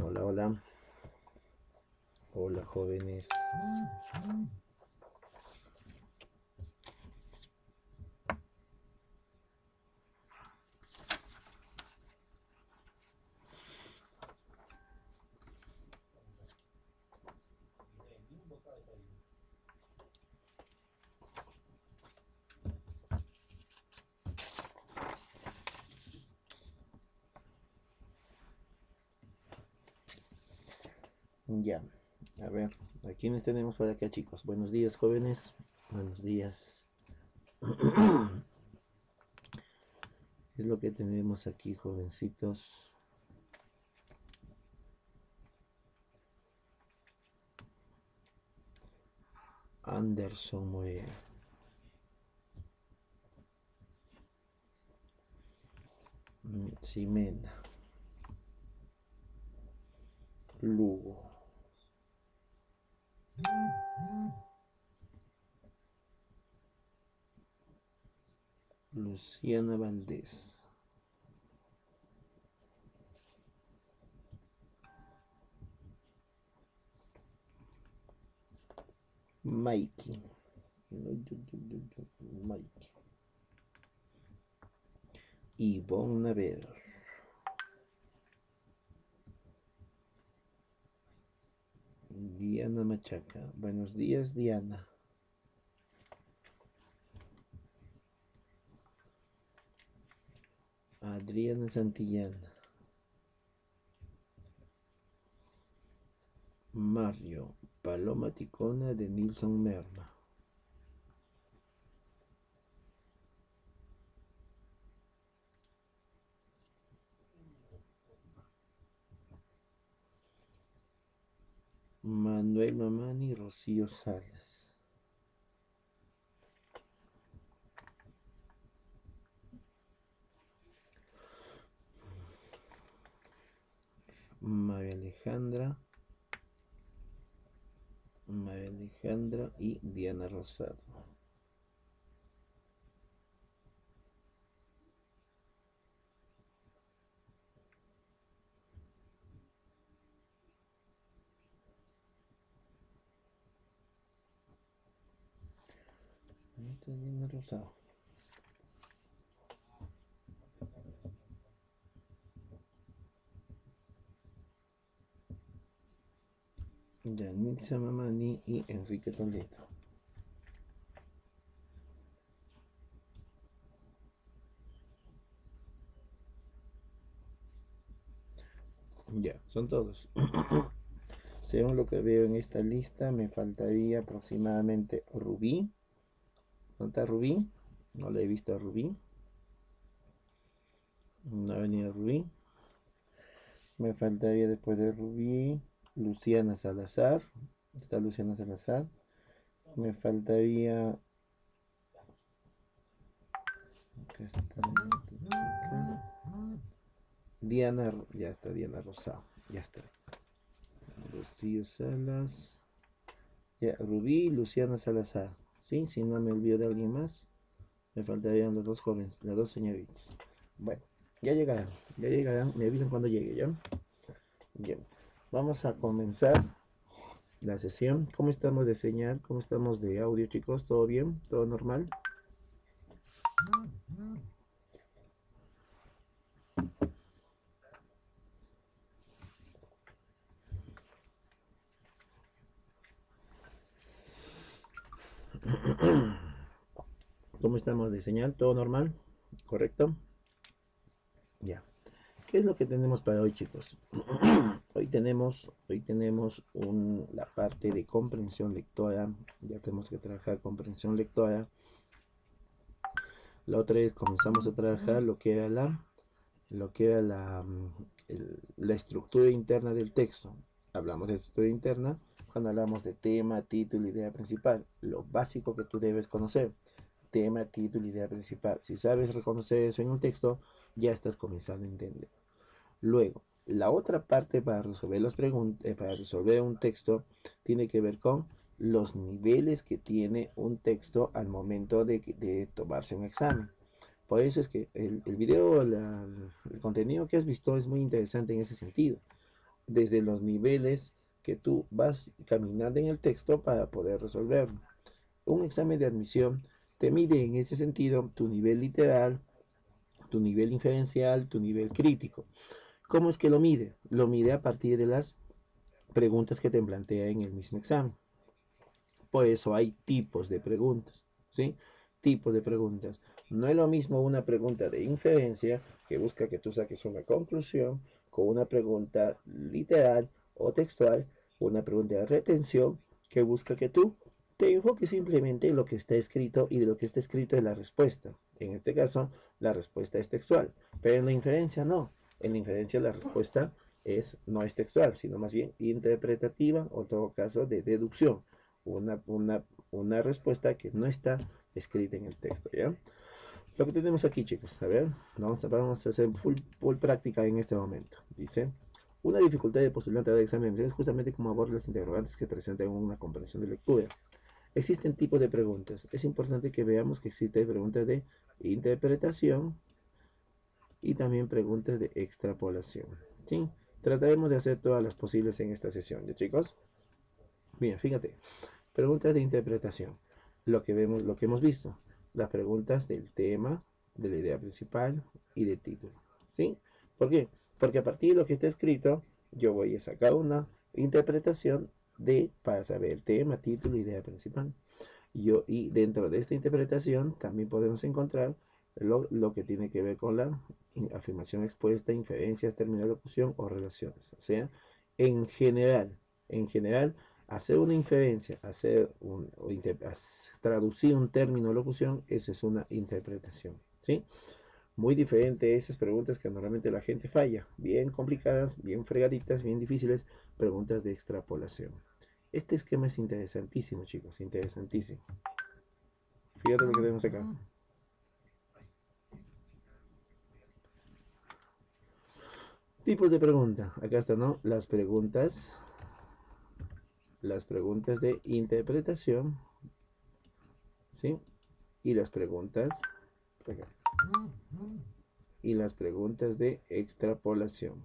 Hola, hola. Hola, jóvenes. Ya, a ver, ¿a quiénes tenemos por acá, chicos? Buenos días, jóvenes. Buenos días. ¿Qué es lo que tenemos aquí, jovencitos? Anderson, muy bien. Ximena. Lugo. Luciana Valdés. Mikey. Mikey. Ivonne Naver. Diana Machaca. Buenos días, Diana. Adriana Santillana. Mario. Paloma Ticona de Nilson Merma. Manuel Mamani, Rocío Salas. María Alejandra y Diana Rosado. Diana Rosado. Yanitza Mamani y Enrique Toledo. Ya, son todos. Según lo que veo en esta lista, me faltaría aproximadamente Rubí. ¿Dónde está Rubí? No la he visto a Rubí. No ha venido Rubí. Me faltaría después de Rubí Luciana Salazar. Está Luciana Salazar. Me faltaría. Acá está Diana. Ya está Diana Rosado. Ya está. Rocío Salas. Ya, Rubí y Luciana Salazar. ¿Sí? Si no me olvido de alguien más. Me faltarían los dos jóvenes, las dos señoritas. Bueno, ya llegarán. Ya llegarán. Me avisan cuando llegue, ¿ya? Bien. Vamos a comenzar la sesión. ¿Cómo estamos de señal? ¿Cómo estamos de audio, chicos? ¿Todo bien? ¿Todo normal? ¿Cómo estamos de señal? ¿Todo normal? ¿Correcto? Ya. ¿Qué es lo que tenemos para hoy, chicos? Hoy tenemos la parte de comprensión lectora. Ya tenemos que trabajar comprensión lectora. La otra vez comenzamos a trabajar lo que era la estructura interna del texto. Hablamos de estructura interna cuando hablamos de tema, título, idea principal. Lo básico que tú debes conocer. Tema, título, idea principal. Si sabes reconocer eso en un texto, ya estás comenzando a entender. Luego, la otra parte para resolver las preguntas, para resolver un texto, tiene que ver con los niveles que tiene un texto al momento de tomarse un examen. Por eso es que el video, el contenido que has visto es muy interesante en ese sentido, desde los niveles que tú vas caminando en el texto para poder resolverlo. Un examen de admisión te mide en ese sentido tu nivel literal, tu nivel inferencial, tu nivel crítico. ¿Cómo es que lo mide? Lo mide a partir de las preguntas que te plantea en el mismo examen. Por eso hay tipos de preguntas, ¿sí? Tipos de preguntas. No es lo mismo una pregunta de inferencia que busca que tú saques una conclusión con una pregunta literal o textual, una pregunta de retención que busca que tú te enfoques simplemente en lo que está escrito y de lo que está escrito es la respuesta. En este caso, la respuesta es textual, pero en la inferencia no. En la inferencia la respuesta no es textual, sino más bien interpretativa o en todo caso de deducción una, una, una respuesta que no está escrita en el texto, ¿ya? Lo que tenemos aquí, chicos, a ver, vamos a hacer full práctica en este momento. Dice, una dificultad de postulante de examen es justamente cómo abordar las interrogantes que presentan una comprensión de lectura. Existen tipos de preguntas. Es importante que veamos que existen preguntas de interpretación y también preguntas de extrapolación, ¿sí? Trataremos de hacer todas las posibles en esta sesión, ¿ya, chicos? Bien, fíjate. Preguntas de interpretación. Lo que hemos visto. Las preguntas del tema, de la idea principal y del título. ¿Sí? ¿Por qué? Porque a partir de lo que está escrito, yo voy a sacar una interpretación para saber el tema, título, idea principal. Y dentro de esta interpretación también podemos encontrar lo que tiene que ver con la afirmación expuesta, inferencias, términos de locución o relaciones. O sea, en general, hacer una inferencia, traducir un término o locución, eso es una interpretación. ¿Sí? Muy diferente a esas preguntas que normalmente la gente falla, bien complicadas, bien fregaditas, bien difíciles, preguntas de extrapolación. Este esquema es interesantísimo, chicos, interesantísimo. Fíjate lo que tenemos acá. Tipos de pregunta. Acá están, ¿no? Las preguntas de interpretación, ¿sí? Y las preguntas, acá, y las preguntas de extrapolación.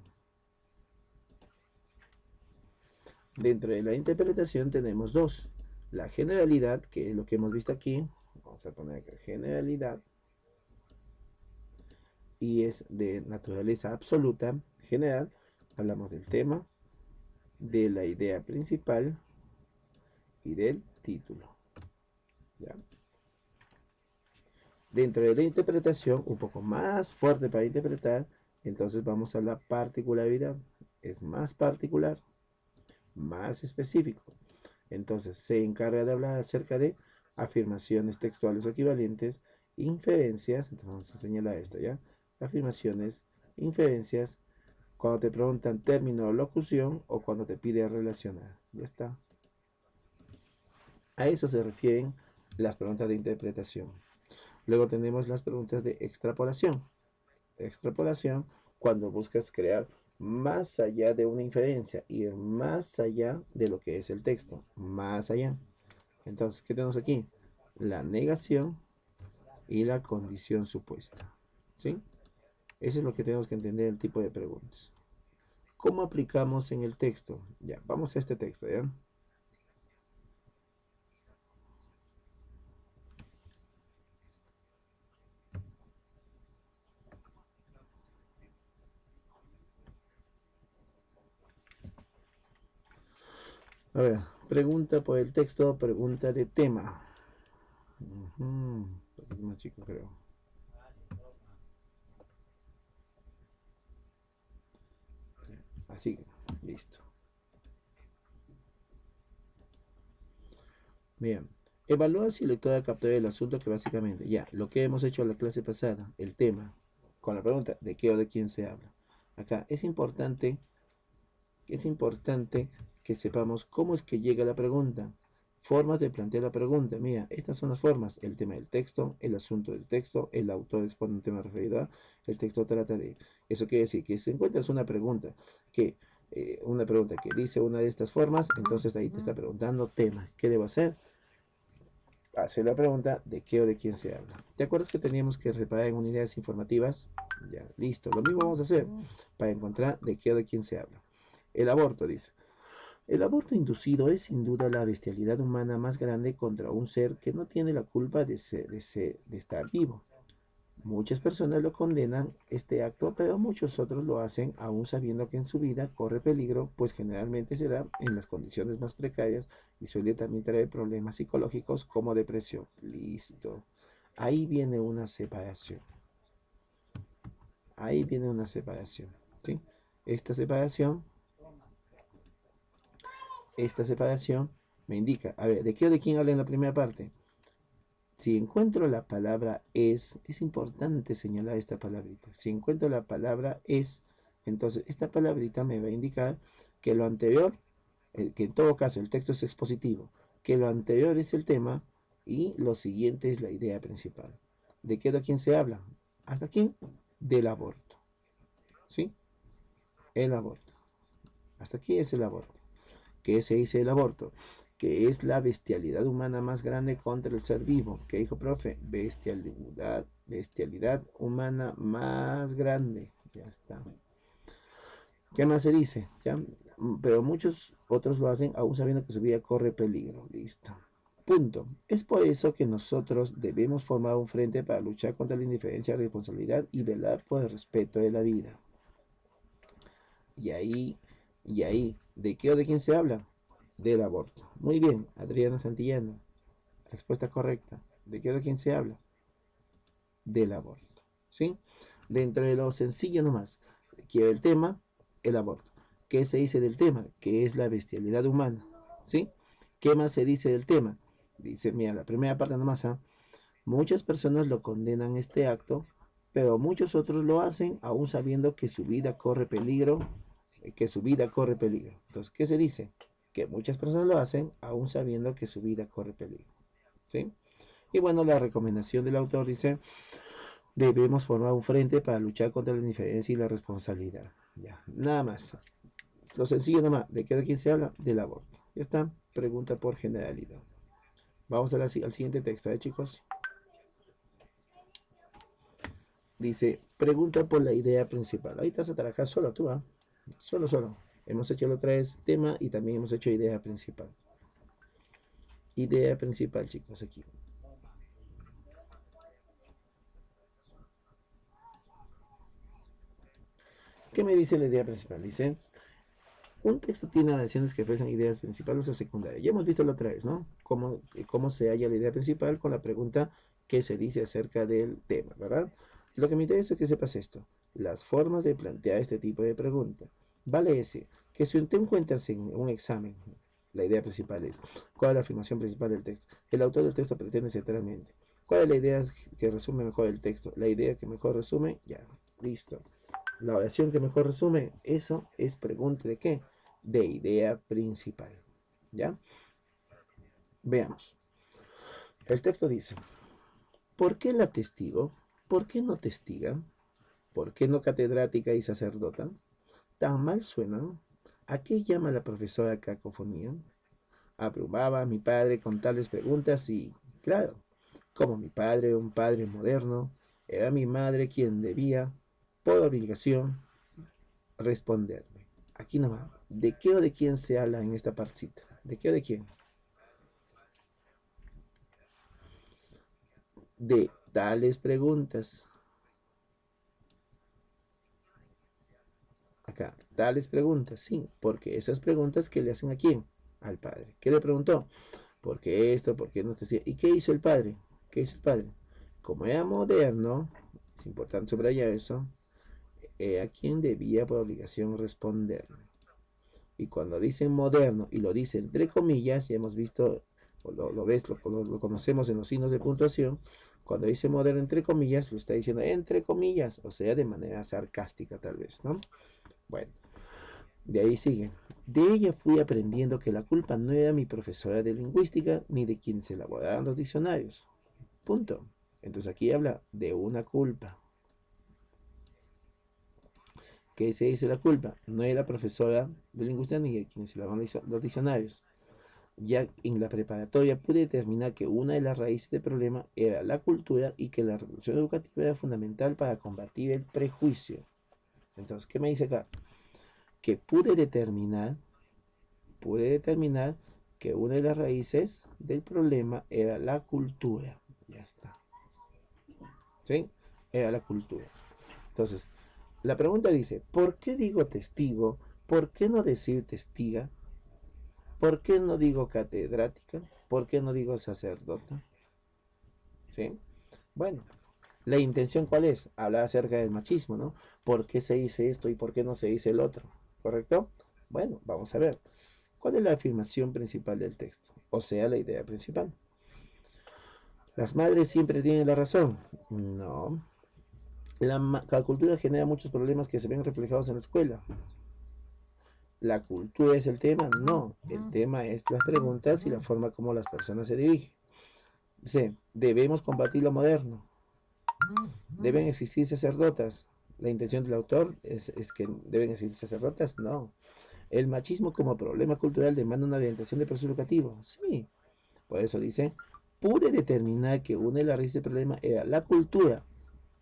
Dentro de la interpretación tenemos dos. La generalidad, que es lo que hemos visto aquí. Vamos a poner acá generalidad. Y es de naturaleza absoluta, general. Hablamos del tema, de la idea principal y del título. ¿Ya? Dentro de la interpretación, un poco más fuerte para interpretar, entonces vamos a la particularidad. Es más particular, más específico. Entonces se encarga de hablar acerca de afirmaciones textuales o equivalentes, inferencias, entonces vamos a señalar esto, ¿ya? Afirmaciones, inferencias, cuando te preguntan término o locución o cuando te pide relacionar. Ya está. A eso se refieren las preguntas de interpretación. Luego tenemos las preguntas de extrapolación. Extrapolación, cuando buscas crear más allá de una inferencia, ir más allá de lo que es el texto, más allá. Entonces, ¿qué tenemos aquí? La negación y la condición supuesta. ¿Sí? Eso es lo que tenemos que entender el tipo de preguntas. ¿Cómo aplicamos en el texto? Ya, vamos a este texto, ¿ya? A ver, pregunta por el texto, pregunta de tema. Un poquito más chico, creo. Así, listo. Bien. Evalúa si el lector ha captado el asunto que básicamente, ya, lo que hemos hecho en la clase pasada, el tema, con la pregunta de qué o de quién se habla. Acá es importante que sepamos cómo es que llega la pregunta, formas de plantear la pregunta. Mira, estas son las formas: el tema del texto, el asunto del texto, el autor expone un tema referido a, el texto trata de. Eso quiere decir que si encuentras una pregunta que dice una de estas formas, entonces ahí te está preguntando tema, ¿qué debo hacer? hace la pregunta de qué o de quién se habla. ¿Te acuerdas que teníamos que reparar en unidades informativas? Ya, listo. Lo mismo vamos a hacer para encontrar de qué o de quién se habla. El aborto, dice. El aborto inducido es sin duda la bestialidad humana más grande contra un ser que no tiene la culpa de estar vivo. Muchas personas lo condenan este acto, pero muchos otros lo hacen aún sabiendo que en su vida corre peligro, pues generalmente se da en las condiciones más precarias y suele también traer problemas psicológicos como depresión. Listo. Ahí viene una separación. Ahí viene una separación. ¿Sí? Esta separación, esta separación me indica, a ver, ¿de qué o de quién habla en la primera parte? Si encuentro la palabra es importante señalar esta palabrita. Si encuentro la palabra entonces esta palabrita me va a indicar que lo anterior, que en todo caso el texto es expositivo, que lo anterior es el tema y lo siguiente es la idea principal. ¿De qué de quién se habla? ¿Hasta aquí? Del aborto. ¿Sí? El aborto. Hasta aquí es el aborto. ¿Qué se dice del aborto? Que es la bestialidad humana más grande contra el ser vivo. ¿Qué dijo, profe? Bestialidad humana más grande. Ya está. ¿Qué más se dice? ¿Ya? Pero muchos otros lo hacen aún sabiendo que su vida corre peligro. Listo. Punto. Es por eso que nosotros debemos formar un frente para luchar contra la indiferencia, la responsabilidad y velar por el respeto de la vida. Y ahí, ¿de qué o de quién se habla? Del aborto. Muy bien, Adriana Santillana. Respuesta correcta. ¿De qué o de quién se habla? Del aborto. ¿Sí? Dentro de lo sencillo nomás. Quiero el tema, el aborto. ¿Qué se dice del tema? Que es la bestialidad humana. ¿Sí? ¿Qué más se dice del tema? Dice, mira, la primera parte nomás, ¿ah? Muchas personas lo condenan este acto, pero muchos otros lo hacen aún sabiendo que su vida corre peligro, Entonces, ¿qué se dice? Que muchas personas lo hacen aún sabiendo que su vida corre peligro. ¿Sí? Y bueno, la recomendación del autor dice, debemos formar un frente para luchar contra la indiferencia y la responsabilidad. Ya, nada más. Lo sencillo nada más. ¿De qué de quién se habla? Del aborto. Ya está. Pregunta por generalidad. Vamos al siguiente texto, chicos? Dice, pregunta por la idea principal. Ahí te vas a trabajar solo tú, ¿ah? Solo, solo. Hemos hecho la otra vez tema y también hemos hecho idea principal. Idea principal, chicos, aquí. ¿Qué me dice la idea principal? Dice, un texto tiene oraciones que expresan ideas principales o secundarias. Ya hemos visto la otra vez, ¿no? Cómo se halla la idea principal con la pregunta que se dice acerca del tema, ¿verdad? Lo que me interesa es que sepas esto. Las formas de plantear este tipo de pregunta. Vale ese, que si te encuentras en un examen, la idea principal es, ¿cuál es la afirmación principal del texto? El autor del texto pretende centralmente. ¿Cuál es la idea que resume mejor el texto? La idea que mejor resume, ya, listo. La oración que mejor resume, eso es pregunta de qué? De idea principal. ¿Ya? Veamos. El texto dice, ¿por qué la testigo? ¿Por qué no testiga? ¿Por qué no catedrática y sacerdota? ¿Tan mal suenan? ¿A qué llama la profesora cacofonía? Abrumaba a mi padre con tales preguntas y, claro, como mi padre, un padre moderno, era mi madre quien debía, por obligación, responderme. Aquí nomás. ¿De qué o de quién se habla en esta partecita? ¿De qué o de quién? De tales preguntas. Acá, tales preguntas, sí, porque esas preguntas que le hacen a quién? Al padre. ¿Qué le preguntó? ¿Por qué esto? ¿Por qué no se hacía? ¿Y qué hizo el padre? ¿Qué hizo el padre? Como era moderno, es importante subrayar eso, a quien debía por obligación responderle. Y cuando dicen moderno y lo dice entre comillas, ya hemos visto, o lo ves, lo conocemos en los signos de puntuación, cuando dice moderno entre comillas, lo está diciendo entre comillas, o sea, de manera sarcástica tal vez, ¿no? Bueno, de ahí sigue. De ella fui aprendiendo que la culpa no era mi profesora de lingüística ni de quienes elaboraban los diccionarios. Punto. Entonces aquí habla de una culpa. ¿Qué se dice la culpa? No era profesora de lingüística ni de quienes elaboraban los diccionarios. Ya en la preparatoria pude determinar que una de las raíces del problema era la cultura y que la revolución educativa era fundamental para combatir el prejuicio. Entonces, ¿qué me dice acá? Que pude determinar que una de las raíces del problema era la cultura. Ya está. ¿Sí? Era la cultura. Entonces, la pregunta dice, ¿por qué digo testigo? ¿Por qué no decir testiga? ¿Por qué no digo catedrática? ¿Por qué no digo sacerdota? ¿Sí? Bueno, la intención ¿cuál es? Hablar acerca del machismo, ¿no? ¿Por qué se dice esto y por qué no se dice el otro? ¿Correcto? Bueno, vamos a ver. ¿Cuál es la afirmación principal del texto? O sea, la idea principal. ¿Las madres siempre tienen la razón? No. La cultura genera muchos problemas que se ven reflejados en la escuela. ¿La cultura es el tema? No. El tema es las preguntas y la forma como las personas se dirigen. Dice, debemos combatir lo moderno. ¿Deben existir sacerdotas? ¿La intención del autor es que deben existir sacerdotas? No. ¿El machismo como problema cultural demanda una orientación de proceso educativo? Sí. Por eso dice, pude determinar que una de las raíces del problema era la cultura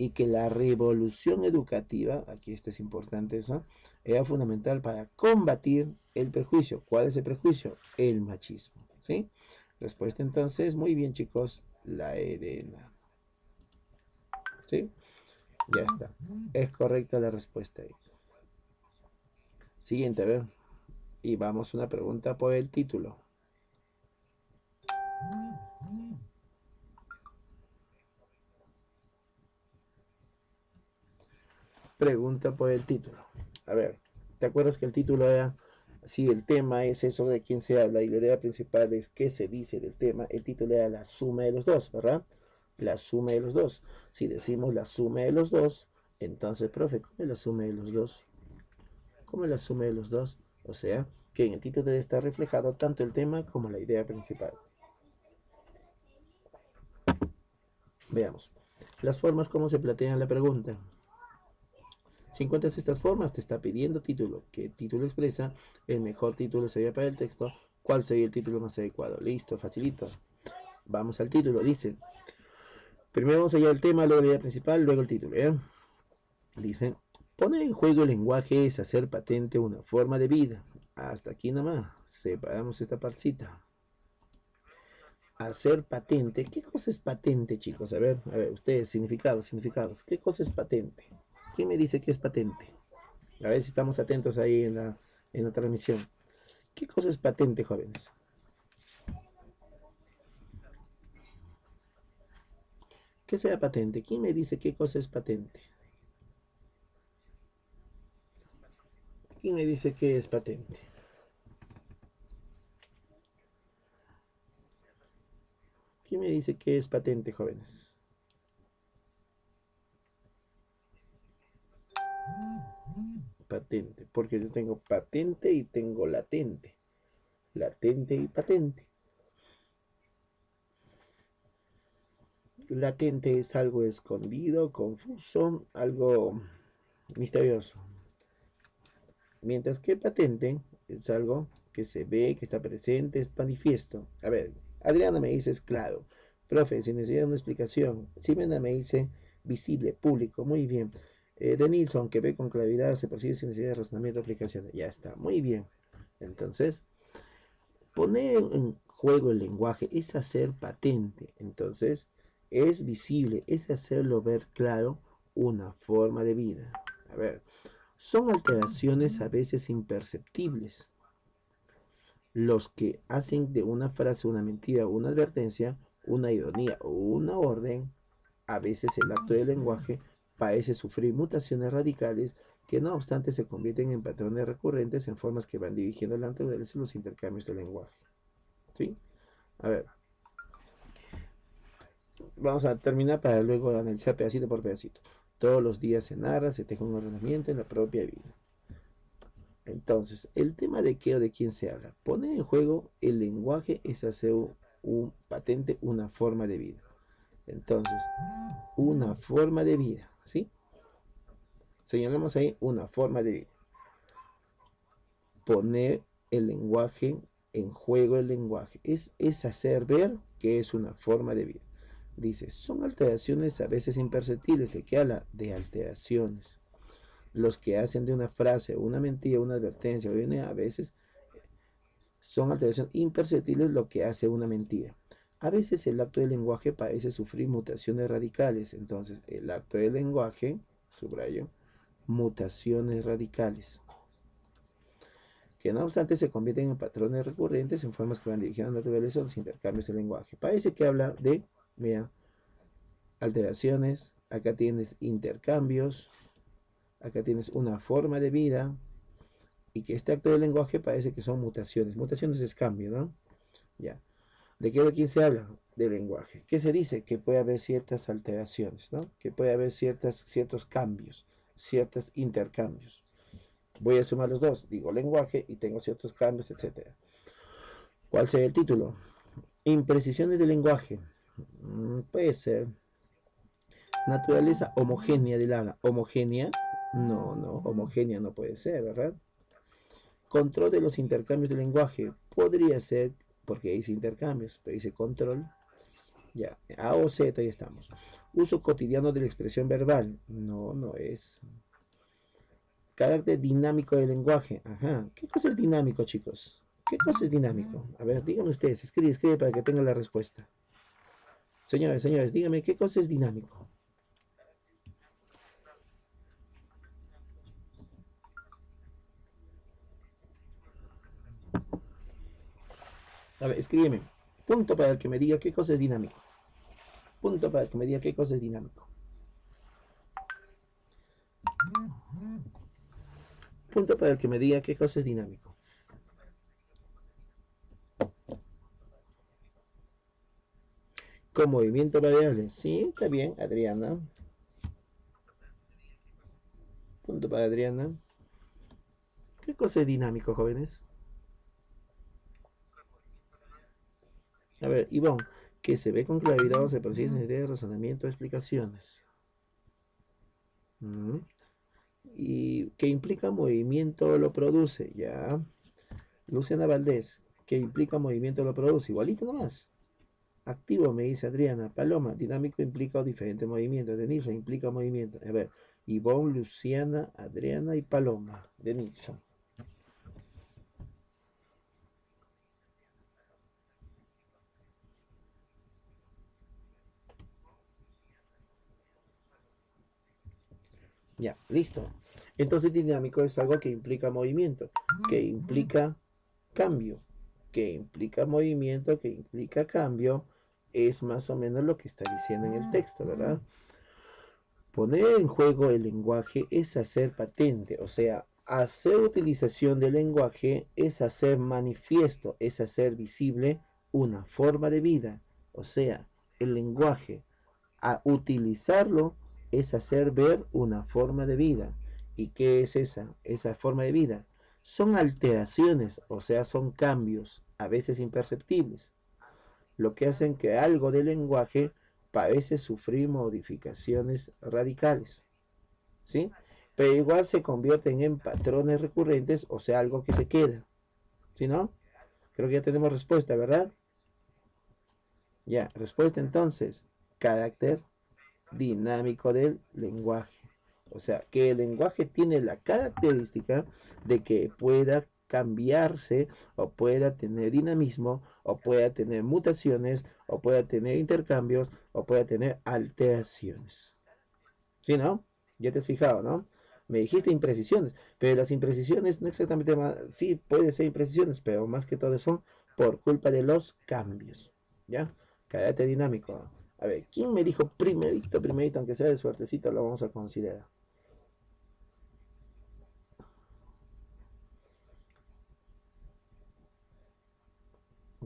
y que la revolución educativa, aquí este es importante eso, era fundamental para combatir el prejuicio. ¿Cuál es el prejuicio? El machismo. ¿Sí? Respuesta entonces, muy bien chicos, la Edena. ¿Sí? Ya está. Es correcta la respuesta ahí. Siguiente, a ver. Y vamos a una pregunta por el título. Pregunta por el título. A ver, ¿te acuerdas que el título era, si el tema es eso de quién se habla y la idea principal es qué se dice del tema? El título era la suma de los dos, ¿verdad? La suma de los dos. Si decimos la suma de los dos, entonces, profe, ¿cómo es la suma de los dos? ¿Cómo es la suma de los dos? O sea, que en el título debe estar reflejado tanto el tema como la idea principal. Veamos. Las formas, ¿cómo se plantean la pregunta? Si encuentras estas formas, te está pidiendo título. ¿Qué título expresa? El mejor título sería para el texto. ¿Cuál sería el título más adecuado? Listo, facilito. Vamos al título. Dice, primero vamos allá al tema, luego la idea principal, luego el título. Dice, poner en juego el lenguaje es hacer patente una forma de vida. Hasta aquí nomás. Separamos esta partecita. Hacer patente. ¿Qué cosa es patente, chicos? A ver, ustedes, significados. ¿Qué cosa es patente? ¿Quién me dice que es patente? A ver si estamos atentos ahí en la transmisión. ¿Qué cosa es patente, jóvenes? ¿Qué sea patente? ¿Quién me dice qué cosa es patente? ¿Quién me dice qué es patente? ¿Quién me dice qué es patente, jóvenes? Patente, porque yo tengo patente y tengo latente. Latente y patente. Latente es algo escondido, confuso, algo misterioso. Mientras que patente es algo que se ve, que está presente, es manifiesto. A ver, Adriana me dice es claro. Profe, si necesita una explicación. Simena me dice visible, público, muy bien. De Nilsson, que ve con claridad, se percibe sin necesidad de razonamiento de aplicaciones. Ya está, muy bien. Entonces, poner en juego el lenguaje es hacer patente. Entonces, es visible, es hacerlo ver claro una forma de vida. A ver, son alteraciones a veces imperceptibles, los que hacen de una frase una mentira o una advertencia, una ironía o una orden. A veces el acto del lenguaje parece sufrir mutaciones radicales que no obstante se convierten en patrones recurrentes en formas que van dirigiendo la naturaleza y los intercambios del lenguaje. ¿Sí? A ver, vamos a terminar para luego analizar pedacito por pedacito. Todos los días se narra, se teje un ordenamiento en la propia vida. Entonces, el tema de qué o de quién se habla. Poner en juego el lenguaje es hacer un patente, una forma de vida. Entonces, una forma de vida, ¿sí? Señalamos ahí una forma de vida. Poner el lenguaje en juego el lenguaje. Es hacer ver que es una forma de vida. Dice, son alteraciones a veces imperceptibles. ¿De qué habla? De alteraciones. Los que hacen de una frase, una mentira, una advertencia, a veces son alteraciones imperceptibles lo que hace una mentira. A veces el acto del lenguaje parece sufrir mutaciones radicales. Entonces, el acto del lenguaje, subrayo, mutaciones radicales, que no obstante se convierten en patrones recurrentes en formas que van dirigidas a la naturaleza o los intercambios del lenguaje. Parece que habla de, mira, alteraciones, acá tienes intercambios, acá tienes una forma de vida, y que este acto del lenguaje parece que son mutaciones. Mutaciones es cambio, ¿no? Ya. ¿De qué aquí se habla? Del lenguaje. ¿Qué se dice? Que puede haber ciertas alteraciones, ¿no? Que puede haber ciertos cambios, ciertos intercambios. Voy a sumar los dos. Digo lenguaje y tengo ciertos cambios, etc. ¿Cuál sería el título? Imprecisiones del lenguaje. Puede ser. Naturaleza homogénea del habla. ¿Homogénea? No, homogénea no puede ser, ¿verdad? Control de los intercambios de lenguaje. Podría ser, porque dice intercambios, pero dice control. Ya, A o Z, ahí estamos. Uso cotidiano de la expresión verbal. No es. Carácter dinámico del lenguaje. Ajá. ¿Qué cosa es dinámico, chicos? ¿Qué cosa es dinámico? A ver, díganme ustedes. Escribe para que tengan la respuesta. Señores, díganme, ¿qué cosa es dinámico? A ver, escríbeme. Punto para el que me diga qué cosa es dinámico. Punto para el que me diga qué cosa es dinámico. Punto para el que me diga qué cosa es dinámico. Con movimiento variable. Sí, está bien, Adriana. Punto para Adriana. ¿Qué cosa es dinámico, jóvenes? A ver, Ivonne, que se ve con claridad o se percibe sin idea de razonamiento o explicaciones. Y que implica movimiento lo produce, ya. Luciana Valdés, que implica movimiento lo produce, igualito nomás. Activo, me dice Adriana. Paloma, dinámico implica diferentes movimientos. Denilson implica movimiento. A ver, Ivonne, Luciana, Adriana y Paloma. Denilson. Ya, listo. Entonces dinámico es algo que implica movimiento, que implica cambio, que implica movimiento, que implica cambio. Es más o menos lo que está diciendo en el texto, ¿verdad? Poner en juego el lenguaje es hacer patente, o sea, hacer utilización del lenguaje es hacer manifiesto, es hacer visible una forma de vida, o sea, el lenguaje, a utilizarlo es hacer ver una forma de vida. ¿Y qué es esa forma de vida? Son alteraciones, o sea, son cambios, a veces imperceptibles, lo que hacen que algo del lenguaje parece sufrir modificaciones radicales, ¿sí? Pero igual se convierten en patrones recurrentes, o sea, algo que se queda, ¿sí no? Creo que ya tenemos respuesta, ¿verdad? Ya, respuesta entonces, carácter dinámico del lenguaje. O sea, que el lenguaje tiene la característica de que pueda cambiarse o pueda tener dinamismo o pueda tener mutaciones o pueda tener intercambios o pueda tener alteraciones. ¿Sí, no? Ya te has fijado, ¿no? Me dijiste imprecisiones, pero las imprecisiones no exactamente más, sí puede ser imprecisiones, pero más que todo son por culpa de los cambios, ¿ya? Carácter dinámico. A ver, ¿quién me dijo primerito, aunque sea de suertecito, lo vamos a considerar?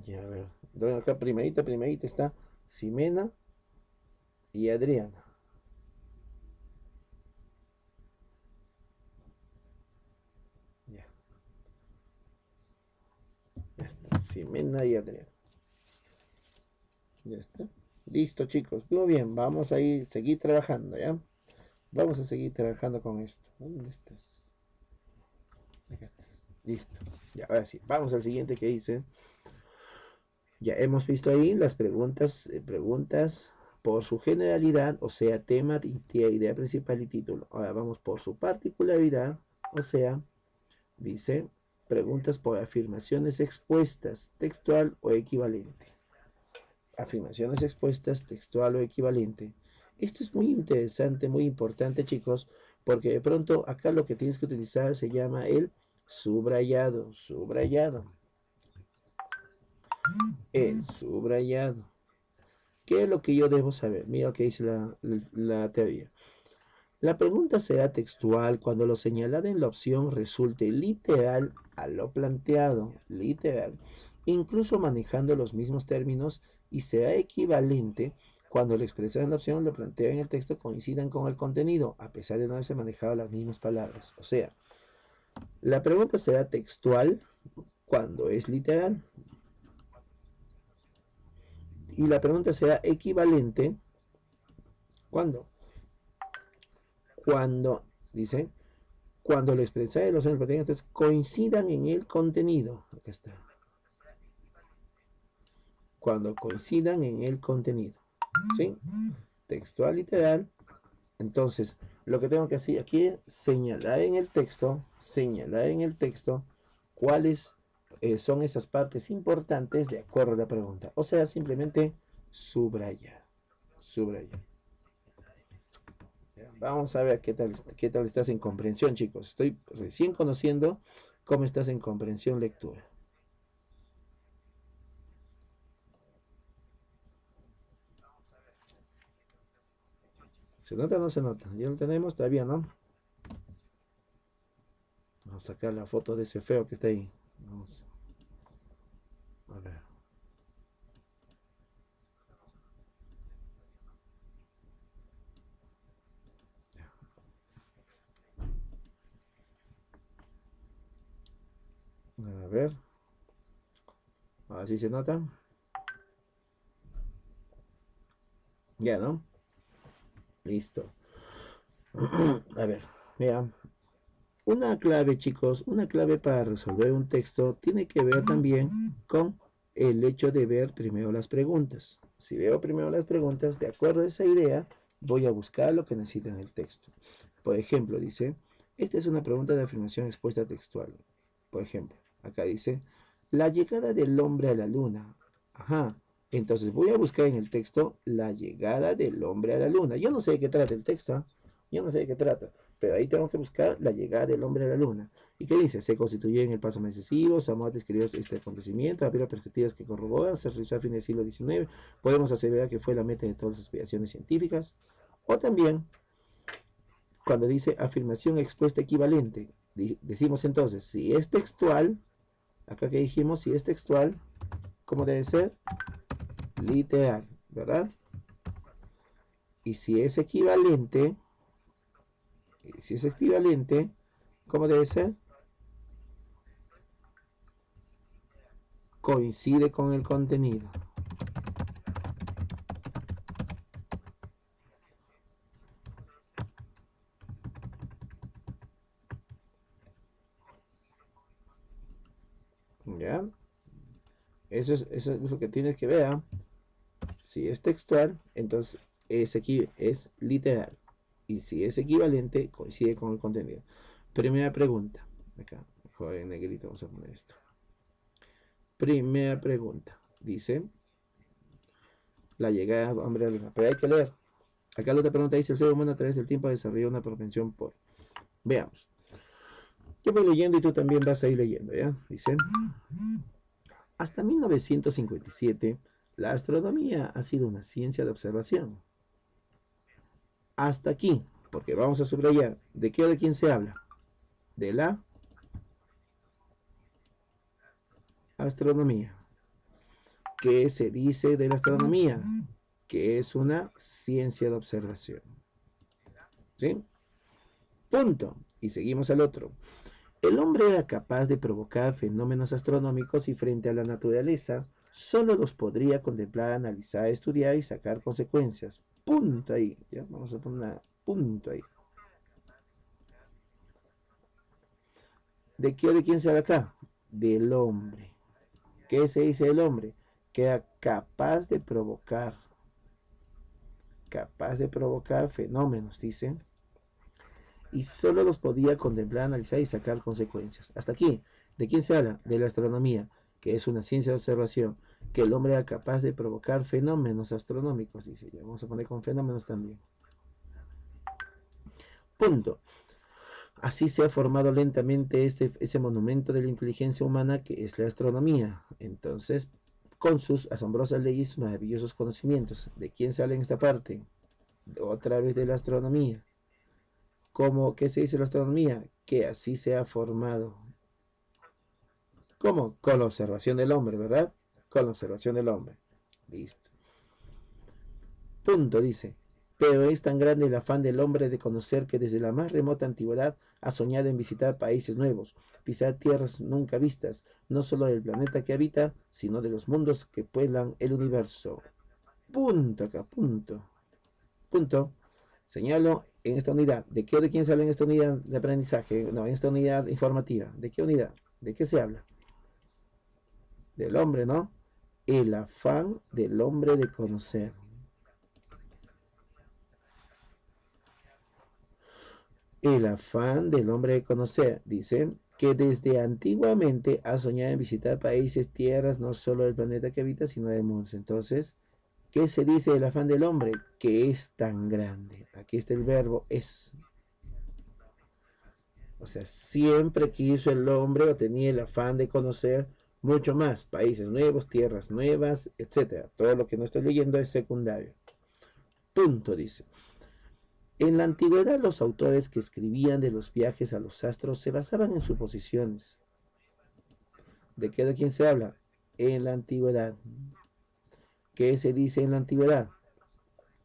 Ya, a ver. Acá primerita está Ximena y Adriana. Ya, ya está. Ximena y Adriana. Ya está. Listo, chicos. Muy bien, vamos a seguir trabajando, ¿ya? Vamos a seguir trabajando con esto. ¿Dónde estás? Acá estás. Listo. Ya, ahora sí, vamos al siguiente que dice. Ya hemos visto ahí las preguntas por su generalidad, o sea, tema, idea principal y título. Ahora vamos por su particularidad, o sea, dice, preguntas por afirmaciones expuestas, textual o equivalente. Afirmaciones expuestas, textual o equivalente. Esto es muy interesante, muy importante, chicos, porque de pronto acá lo que tienes que utilizar se llama el subrayado, subrayado, el subrayado. ¿Qué es lo que yo debo saber? Mira lo que dice la teoría. La pregunta será textual cuando lo señalado en la opción resulte literal a lo planteado, literal, incluso manejando los mismos términos, y será equivalente cuando lo expresado en la opción lo plantea en el texto coincidan con el contenido, a pesar de no haberse manejado las mismas palabras. O sea, la pregunta será textual cuando es literal, y la pregunta será equivalente cuando, dice, cuando lo expresado y los entonces coincidan en el contenido. Acá está. Cuando coincidan en el contenido. ¿Sí? Textual, literal. Entonces, lo que tengo que hacer aquí es señalar en el texto cuáles son esas partes importantes de acuerdo a la pregunta. O sea, simplemente subrayar. Subrayar. Vamos a ver qué tal estás en comprensión, chicos. Estoy recién conociendo cómo estás en comprensión lectura. ¿Se nota o no se nota? ¿Ya lo tenemos? Todavía no. Vamos a sacar la foto de ese feo que está ahí. Vamos a ver. A ver. Así se nota. Ya, ¿no? Listo. A ver, mira. Una clave, chicos, una clave para resolver un texto tiene que ver también con el hecho de ver primero las preguntas. Si veo primero las preguntas, de acuerdo a esa idea, voy a buscar lo que necesito en el texto. Por ejemplo, dice, esta es una pregunta de afirmación expuesta textual. Por ejemplo, acá dice, la llegada del hombre a la luna. Ajá, entonces voy a buscar en el texto la llegada del hombre a la luna. Yo no sé de qué trata el texto, ¿eh? Yo no sé de qué trata, pero ahí tengo que buscar la llegada del hombre a la luna. ¿Y qué dice? Se constituye en el paso decisivo, Samoa describió este acontecimiento, había perspectivas que corroboran, se realizó a fines del siglo XIX, podemos aseverar que fue la meta de todas las aspiraciones científicas, o también cuando dice afirmación expuesta equivalente, decimos entonces, si es textual, acá que dijimos, si es textual, ¿cómo debe ser? Literal, ¿verdad? Y si es equivalente, ¿cómo debe ser? Coincide con el contenido. ¿Ya? Eso es lo que tienes que ver. ¿Eh? Si es textual, entonces es literal. Y si es equivalente, coincide con el contenido. Primera pregunta. Acá, mejor en negrito vamos a poner esto. Primera pregunta. Dice, la llegada hombre a la luna. Pero hay que leer. Acá la otra pregunta dice, el ser humano a través del tiempo desarrolló una propensión por... Veamos. Yo voy leyendo y tú también vas a ir leyendo, ¿ya? Dice, hasta 1957, la astronomía ha sido una ciencia de observación. Hasta aquí, porque vamos a subrayar, ¿de qué o de quién se habla? De la astronomía. ¿Qué se dice de la astronomía? Que es una ciencia de observación. ¿Sí? Punto. Y seguimos al otro. El hombre era capaz de provocar fenómenos astronómicos y frente a la naturaleza solo los podría contemplar, analizar, estudiar y sacar consecuencias. Punto ahí. ¿Ya? Vamos a poner un punto ahí. ¿De qué o de quién se habla acá? Del hombre. ¿Qué se dice del hombre? Que era capaz de provocar fenómenos, dicen, y solo los podía contemplar, analizar y sacar consecuencias. Hasta aquí, ¿de quién se habla? De la astronomía, que es una ciencia de observación, que el hombre era capaz de provocar fenómenos astronómicos, dice. Ya vamos a poner con fenómenos también. Punto. Así se ha formado lentamente ese monumento de la inteligencia humana que es la astronomía. Entonces, con sus asombrosas leyes, maravillosos conocimientos. ¿De quién sale en esta parte? Otra vez de la astronomía. ¿Cómo? ¿Qué se dice la astronomía? Que así se ha formado. ¿Cómo? Con la observación del hombre, ¿verdad? Con la observación del hombre. Listo. Punto, dice. Pero es tan grande el afán del hombre de conocer que desde la más remota antigüedad ha soñado en visitar países nuevos, pisar tierras nunca vistas, no solo del planeta que habita, sino de los mundos que pueblan el universo. Punto acá, punto. Punto. Señalo en esta unidad. ¿De qué o de quién sale en esta unidad de aprendizaje? No, en esta unidad informativa. ¿De qué unidad? ¿De qué se habla? Del hombre, ¿no? El afán del hombre de conocer. El afán del hombre de conocer, dice, que desde antiguamente ha soñado en visitar países, tierras, no solo del planeta que habita, sino del mundo. Entonces, ¿qué se dice del afán del hombre? Que es tan grande. Aquí está el verbo es. O sea, siempre quiso el hombre o tenía el afán de conocer mucho más, países nuevos, tierras nuevas, etcétera. Todo lo que no estoy leyendo es secundario. Punto, dice. En la antigüedad los autores que escribían de los viajes a los astros se basaban en suposiciones. ¿De qué de quién se habla? En la antigüedad. ¿Qué se dice en la antigüedad?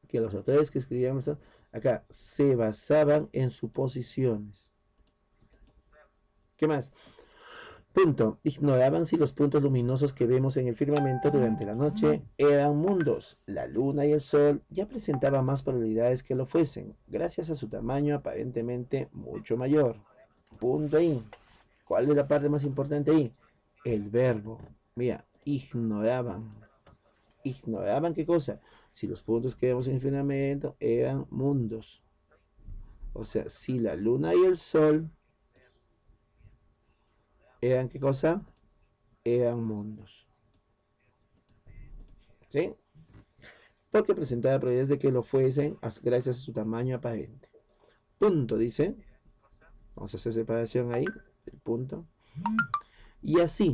Que los autores que escribían acá se basaban en suposiciones. ¿Qué más? Punto. Ignoraban si los puntos luminosos que vemos en el firmamento durante la noche eran mundos. La luna y el sol ya presentaban más probabilidades que lo fuesen, gracias a su tamaño aparentemente mucho mayor. Punto ahí. ¿Cuál es la parte más importante ahí? El verbo. Mira, ignoraban. ¿Ignoraban qué cosa? Si los puntos que vemos en el firmamento eran mundos. O sea, si la luna y el sol eran qué cosa? Eran mundos. ¿Sí? Porque presentaba probabilidades de que lo fuesen gracias a su tamaño aparente. Punto, dice. Vamos a hacer separación ahí, del punto. Y así,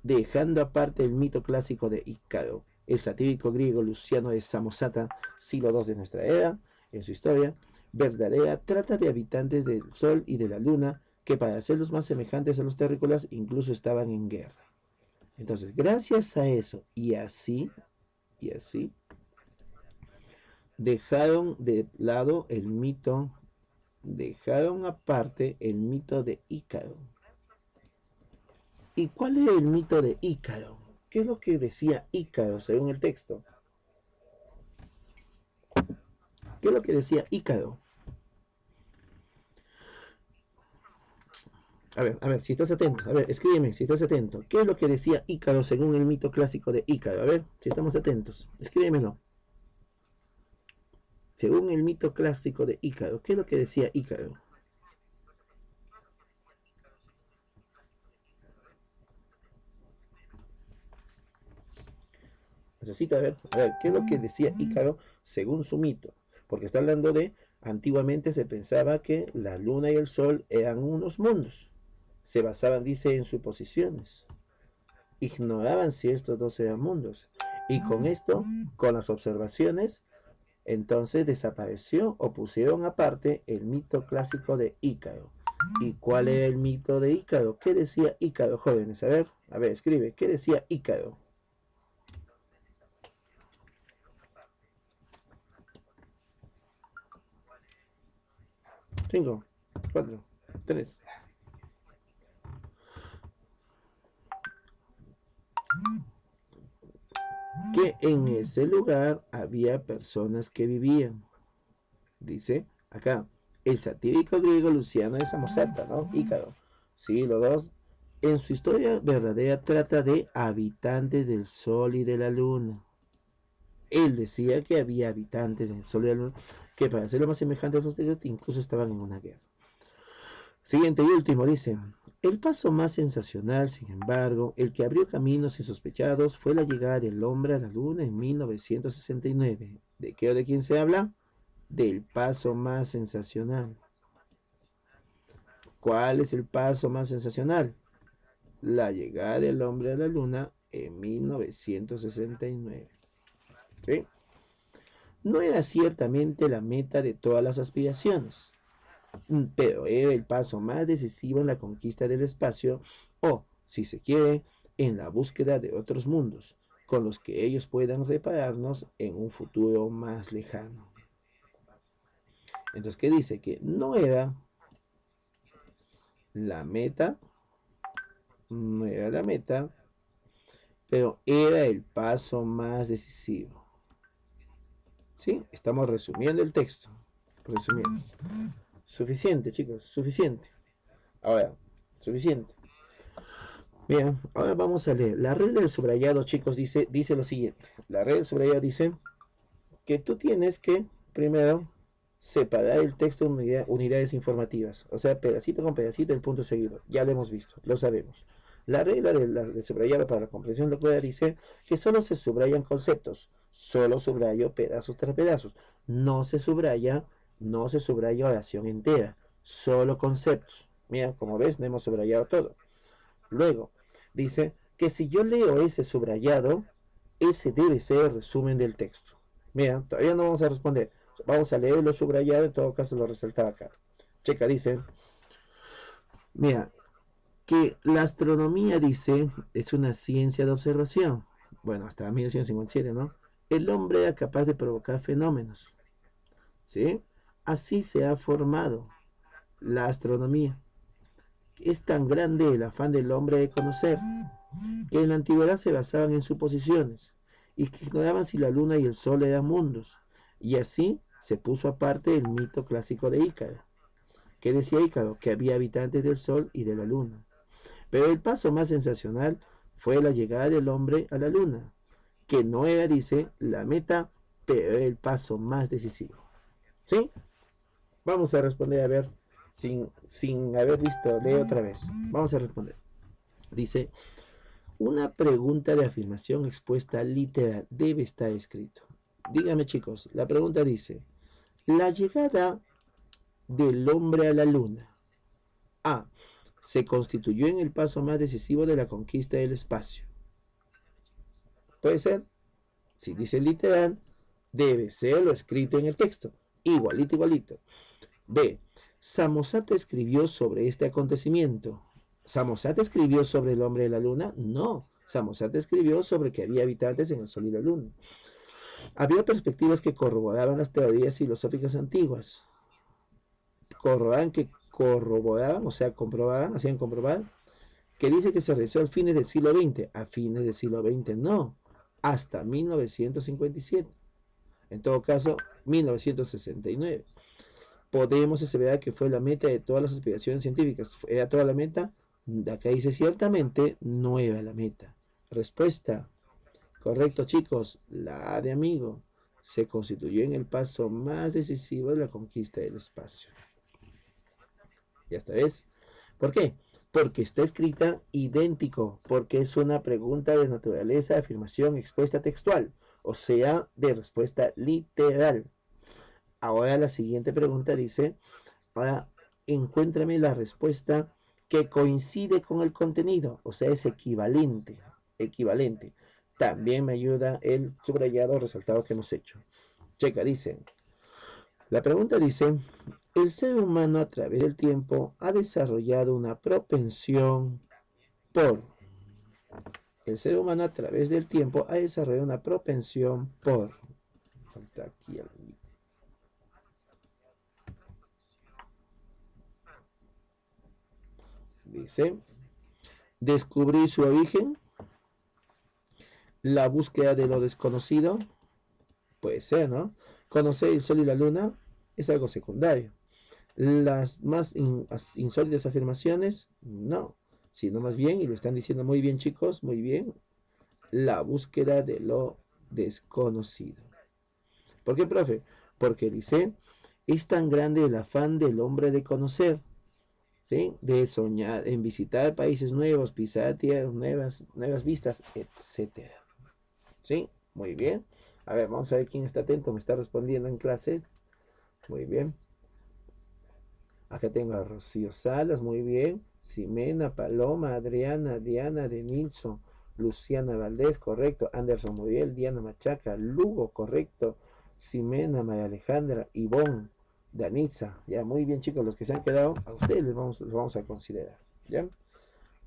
dejando aparte el mito clásico de Ícaro, el satírico griego Luciano de Samosata, siglo II de nuestra era, en su historia verdadera, trata de habitantes del Sol y de la Luna que para hacerlos más semejantes a los terrícolas incluso estaban en guerra. Entonces, gracias a eso y así, dejaron de lado el mito, dejaron aparte el mito de Ícaro. ¿Y cuál es el mito de Ícaro? ¿Qué es lo que decía Ícaro según el texto? ¿Qué es lo que decía Ícaro? A ver, si estás atento, a ver, escríbeme si estás atento. ¿Qué es lo que decía Ícaro según el mito clásico de Ícaro? A ver, si estamos atentos, escríbemelo. Según el mito clásico de Ícaro, ¿qué es lo que decía Ícaro? Necesito ver, ¿qué es lo que decía Ícaro según su mito? Porque está hablando de, antiguamente se pensaba que la luna y el sol eran unos mundos. Se basaban, dice, en suposiciones. Ignoraban si estos dos eran mundos. Y con esto, con las observaciones, entonces desapareció o pusieron aparte el mito clásico de Ícaro. ¿Y cuál era el mito de Ícaro? ¿Qué decía Ícaro, jóvenes? A ver, escribe, ¿qué decía Ícaro? 5, 4, 3. Que en ese lugar había personas que vivían. Dice acá, el satírico griego Luciano de Samosata, ¿no? Ícaro, Sí, los dos. En su historia verdadera trata de habitantes del Sol y de la Luna. Él decía que había habitantes en el Sol y la Luna que para hacerlo más semejante a los dioses incluso estaban en una guerra. Siguiente y último dice, el paso más sensacional, sin embargo, el que abrió caminos insospechados fue la llegada del hombre a la Luna en 1969. ¿De qué o de quién se habla? Del paso más sensacional. ¿Cuál es el paso más sensacional? La llegada del hombre a la Luna en 1969. ¿Sí? No era ciertamente la meta de todas las aspiraciones, pero era el paso más decisivo en la conquista del espacio o, si se quiere, en la búsqueda de otros mundos, con los que ellos puedan repararnos en un futuro más lejano. Entonces, ¿qué dice? Que no era la meta, no era la meta, pero era el paso más decisivo. ¿Sí? Estamos resumiendo el texto. Resumiendo. Suficiente, chicos, suficiente. Ahora, suficiente. Bien, ahora vamos a leer. La regla del subrayado, chicos, dice lo siguiente. La regla del subrayado dice que tú tienes que, primero, separar el texto en unidades informativas. O sea, pedacito con pedacito, el punto seguido. Ya lo hemos visto, lo sabemos. La regla del subrayado para la comprensión lectora dice que solo se subrayan conceptos. Solo subrayo pedazos tras pedazos. No se subraya oración entera. Solo conceptos. Mira, como ves, no hemos subrayado todo. Luego, dice que si yo leo ese subrayado, ese debe ser el resumen del texto. Mira, todavía no vamos a responder. Vamos a leerlo subrayado, en todo caso lo resaltaba acá. Checa, dice, mira, que la astronomía, dice, es una ciencia de observación. Bueno, hasta 1957, ¿no? El hombre era capaz de provocar fenómenos. ¿Sí? Así se ha formado la astronomía. Es tan grande el afán del hombre de conocer que en la antigüedad se basaban en suposiciones y que ignoraban si la luna y el sol eran mundos. Y así se puso aparte el mito clásico de Ícaro. ¿Qué decía Ícaro? Que había habitantes del sol y de la luna. Pero el paso más sensacional fue la llegada del hombre a la luna, que no era, dice, la meta, pero era el paso más decisivo. ¿Sí? Vamos a responder, a ver, sin haber visto, lee otra vez. Vamos a responder. Dice, una pregunta de afirmación expuesta literal debe estar escrito. Dígame, chicos, la pregunta dice, la llegada del hombre a la luna. A. Se constituyó en el paso más decisivo de la conquista del espacio. ¿Puede ser? Si dice literal, debe ser lo escrito en el texto. Igualito, igualito. B. Samosata escribió sobre este acontecimiento. ¿Samosata escribió sobre el hombre de la luna? No. Samosata escribió sobre que había habitantes en el sol y la luna. Había perspectivas que corroboraban las teorías filosóficas antiguas. Corroboraban, o sea, comprobaban, hacían comprobar, que dice que se realizó a fines del siglo XX. A fines del siglo XX no, hasta 1957. En todo caso, 1969. Podemos aseverar que fue la meta de todas las aspiraciones científicas. ¿Era toda la meta? Acá dice ciertamente no era la meta. Respuesta. Correcto, chicos. La A de amigo se constituyó en el paso más decisivo de la conquista del espacio. Ya está, ¿ves? ¿Por qué? Porque está escrita idéntico, porque es una pregunta de naturaleza de afirmación expuesta textual, o sea, de respuesta literal. Ahora la siguiente pregunta dice, ahora encuéntrame la respuesta que coincide con el contenido, o sea, es equivalente, equivalente. También me ayuda el subrayado resaltado que hemos hecho. Checa, dice, la pregunta dice, el ser humano a través del tiempo ha desarrollado una propensión por... El ser humano a través del tiempo ha desarrollado una propensión por... Falta aquí el... Dice, descubrir su origen, la búsqueda de lo, puede ser, ¿no? Conocer el sol y la luna es algo secundario. Las más insólitas afirmaciones, no, sino más bien, y lo están diciendo muy bien chicos, muy bien, la búsqueda de lo desconocido. ¿Por qué, profe? Porque dice, es tan grande el afán del hombre de conocer, ¿sí? De soñar, en visitar países nuevos, pisar tierras nuevas, nuevas vistas, etcétera. ¿Sí? Muy bien. A ver, vamos a ver quién está atento, me está respondiendo en clase. Muy bien. Acá tengo a Rocío Salas, muy bien. Ximena, Paloma, Adriana, Diana, Denilson, Luciana Valdés, correcto. Anderson Muriel, Diana Machaca, Lugo, correcto. Ximena, María Alejandra, Ivonne, Danitza. Ya, muy bien, chicos, los que se han quedado, a ustedes los vamos a considerar. ¿Ya?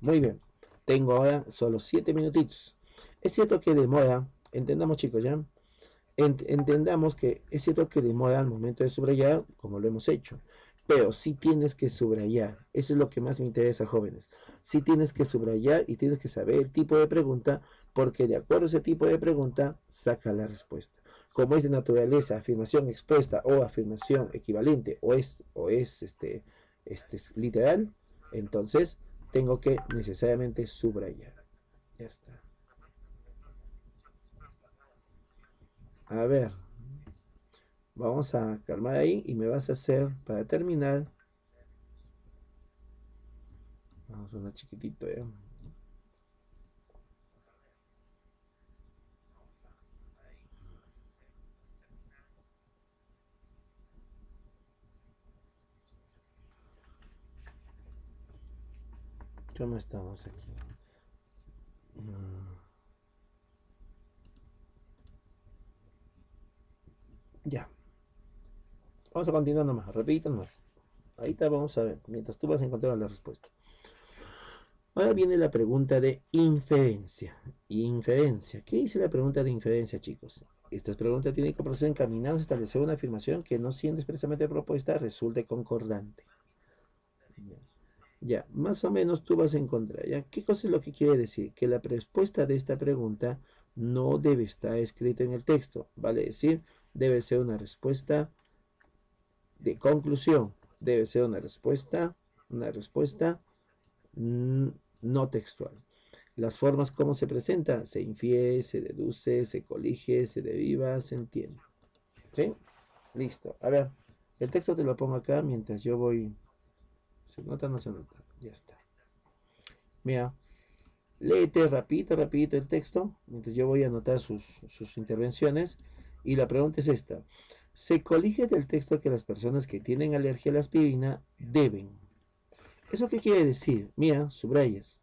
Muy bien. Tengo ahora solo 7 minutitos. Es cierto que demora, entendamos, chicos, ¿ya? Entendamos que es cierto que demora al momento de subrayar, como lo hemos hecho, pero sí tienes que subrayar. Eso es lo que más me interesa, jóvenes. Sí tienes que subrayar y tienes que saber el tipo de pregunta, porque de acuerdo a ese tipo de pregunta, saca la respuesta. Como es de naturaleza, afirmación expuesta o afirmación equivalente o es literal, entonces tengo que necesariamente subrayar. Ya está. A ver, vamos a calmar ahí y me vas a hacer, para terminar, vamos a una chiquitito, ¿eh? ¿Cómo estamos aquí? Mm, ya, vamos a continuar nomás, repito nomás. Ahorita vamos a ver, mientras tú vas a encontrar la respuesta. Ahora viene la pregunta de inferencia. Inferencia. ¿Qué dice la pregunta de inferencia, chicos? Estas preguntas tienen que proceder encaminadas a establecer una afirmación que no siendo expresamente propuesta resulte concordante. Ya. Ya, más o menos tú vas a encontrar, ¿ya? ¿Qué cosa es lo que quiere decir? Que la respuesta de esta pregunta no debe estar escrita en el texto, vale decir, debe ser una respuesta de conclusión, debe ser una respuesta mm, no textual. Las formas como se presenta, se infiere, se deduce, se colige, se deriva, se entiende. ¿Sí? Listo. A ver, el texto te lo pongo acá mientras yo voy. ¿Se nota o no se nota? Ya está. Mira, léete rapidito, rapidito el texto, mientras yo voy a anotar sus intervenciones. Y la pregunta es esta. Se colige del texto que las personas que tienen alergia a la aspirina deben. ¿Eso qué quiere decir? Mira, subrayas.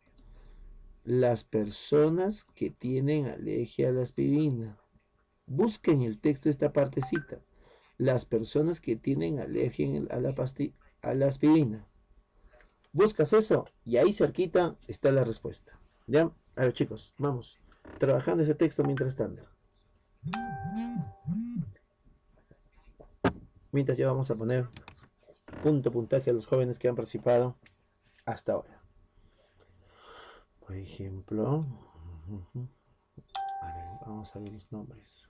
Las personas que tienen alergia a la aspirina. Busquen el texto esta partecita. Las personas que tienen alergia a la aspirina. Buscas eso y ahí cerquita está la respuesta. ¿Ya? A ver, chicos, vamos. Trabajando ese texto mientras tanto. Mientras ya vamos a poner puntaje a los jóvenes que han participado hasta ahora. Por ejemplo, a ver, vamos a ver los nombres.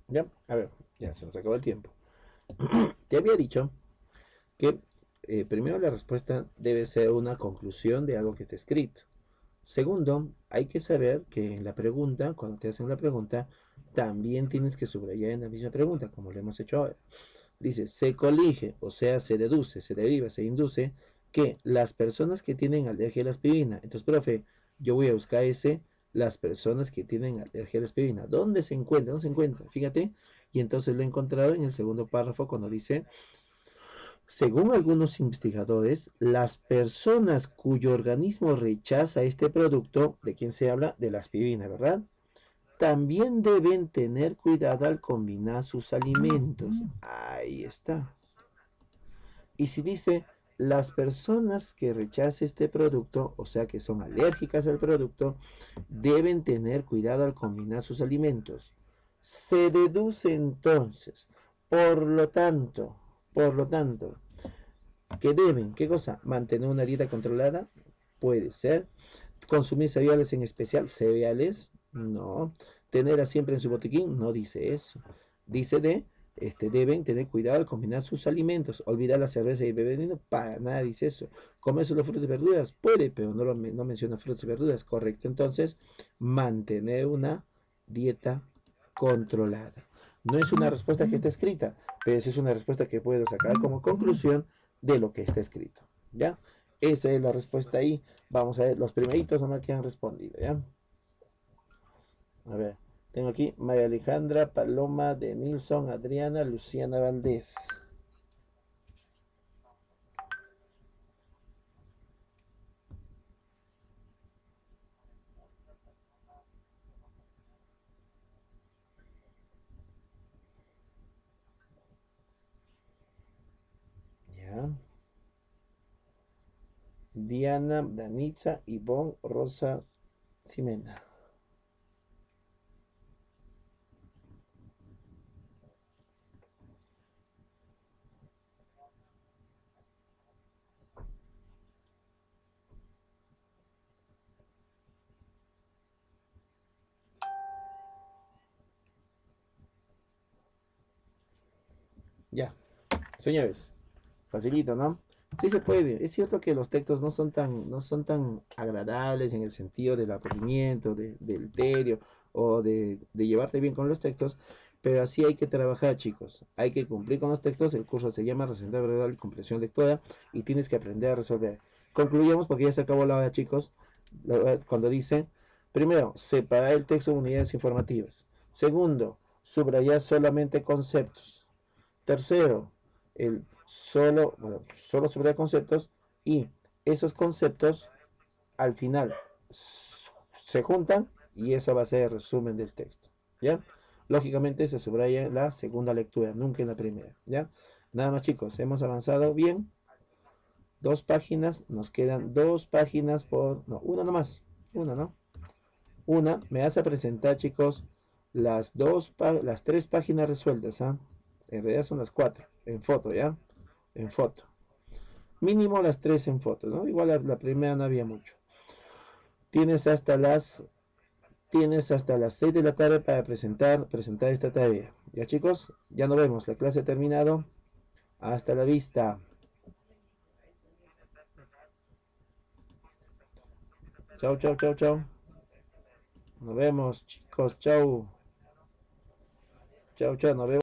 Ya, a ver, ya se nos acabó el tiempo. Te había dicho que primero la respuesta debe ser una conclusión de algo que está escrito. Segundo, hay que saber que en la pregunta, cuando te hacen la pregunta, también tienes que subrayar en la misma pregunta, como lo hemos hecho ahora. Dice, se colige, o sea, se deduce, se deriva, se induce que las personas que tienen alergia a la aspirina. Entonces, profe, yo voy a buscar las personas que tienen alergia a la aspirina. ¿Dónde se encuentra? ¿Dónde se encuentra? Fíjate. Y entonces lo he encontrado en el segundo párrafo cuando dice, según algunos investigadores, las personas cuyo organismo rechaza este producto, ¿de quién se habla? De la aspirina, ¿verdad? También deben tener cuidado al combinar sus alimentos. Ahí está. Y si dice, las personas que rechacen este producto, o sea que son alérgicas al producto, deben tener cuidado al combinar sus alimentos. Se deduce entonces, por lo tanto, por lo tanto, que deben, ¿qué cosa? Mantener una dieta controlada, puede ser. Consumir cereales, en especial cereales, no. Tenerla siempre en su botiquín, no dice eso. Dice deben tener cuidado al combinar sus alimentos. Olvidar la cerveza y el beber vino, para nada dice eso. Comer solo frutas y verduras, puede, pero no menciona frutas y verduras, correcto. Entonces, mantener una dieta controlada. No es una respuesta que está escrita, pero sí es una respuesta que puedo sacar como conclusión de lo que está escrito. ¿Ya? Esa es la respuesta ahí. Vamos a ver los primeritos nomás que han respondido, ¿ya? A ver, tengo aquí María Alejandra, Paloma, de Nilsson, Adriana, Luciana Valdés. Ya. Diana, Danitza, Ivonne, Rosa, Ximena. Ya, señores, facilito, ¿no? Sí se puede. Es cierto que los textos no son tan agradables en el sentido del aburrimiento, del tedio o de llevarte bien con los textos, pero así hay que trabajar, chicos. Hay que cumplir con los textos. El curso se llama Representación Verbal y Comprensión Lectora y tienes que aprender a resolver. Concluyamos porque ya se acabó la hora, chicos. Cuando dice, primero, separar el texto en unidades informativas. Segundo, subrayar solamente conceptos. Tercero, solo sobre conceptos y esos conceptos al final se juntan y eso va a ser el resumen del texto. ¿Ya? Lógicamente se subraya en la segunda lectura, nunca en la primera. ¿Ya? Nada más, chicos, hemos avanzado bien. 2 páginas, nos quedan 2 páginas no, una nomás, una, ¿no? Una, me vas a presentar, chicos, las 3 páginas resueltas, ¿ah? En realidad son las 4, en foto, ¿ya? En foto. Mínimo las 3 en foto, ¿no? Igual la primera no había mucho. Tienes hasta las tienes hasta las 6 de la tarde para presentar esta tarea. Ya, chicos, ya nos vemos. La clase ha terminado. Hasta la vista. Chau, chau, chau, chau. Nos vemos, chicos. Chau. Chau, chau. Nos vemos.